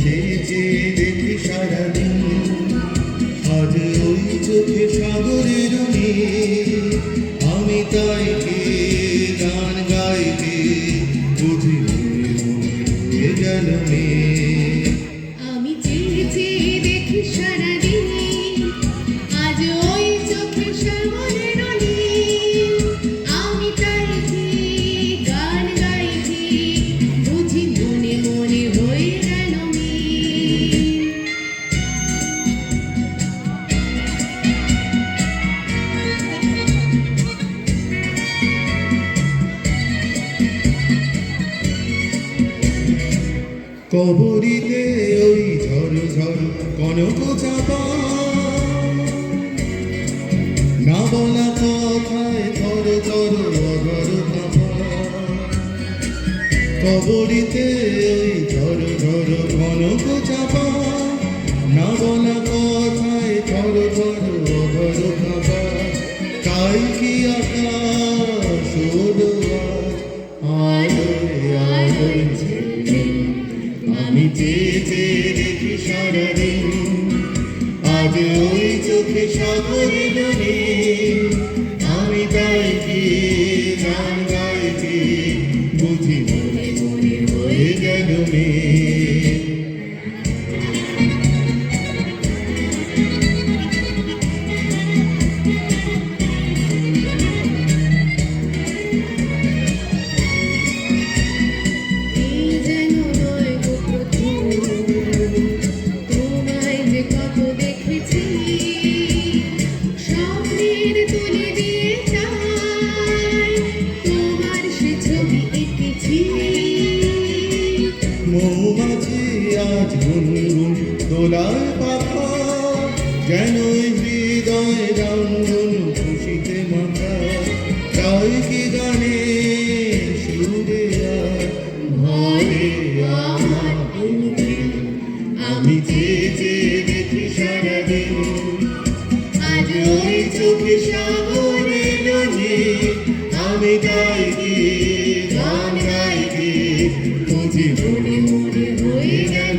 চেয়ে চেয়ে দেখি সারাদিন, আজ ওই চোখে সাগরের নীল। আমি তাই কে গান গাইতে বুঝি মনে মনে হয়ে গেল মেয়ে। আমি চেয়ে চেয়ে দেখি সারাদিন, আজ ওই চোখে সাগরের নীল। আমি তাই কি গান গাইছি, বুঝি মনে মনে হয়ে গেল মিল। কবরীতে ওই ঝড় ঝড় কনক চাপা, না বলা কথায় থর থর অগর কাঁপা। কবরীতে ওই ঝড় ঝড় কনক চাপা, না বলা কথায় থর থর অগর কাঁপা। তাই কি আকাশ হলো আলোয় আলোয় ঝিলমিল। আমি চেয়ে চেয়ে দেখি সারাদিন, আজ ওই চোখে সাগরের নীল। আমি তাই কি গান গাইছি, বুঝি মনে মনে হয়ে গেল মেয়ে। এই যেন নয় গো প্রথম, তোমায় যে কত দেখেছি, স্বপ্নের তুলি দিয়ে চাই তোমার সে ছবি এঁকেছি। মৌমাছি আজ গুনগুন দোলায় পাখা, যেন হৃদয় রঞ্জন খুশিতে মাথা। তাই কি গানে সুরে আর ভরে আমার বুকে। আমি চেয়ে চেয়ে দেখি সারাদিন, আজ ওই চোখে সাগরের নীল। আমি তাই কি গান গাইতে বুঝি মনে মনে হয়ে গেল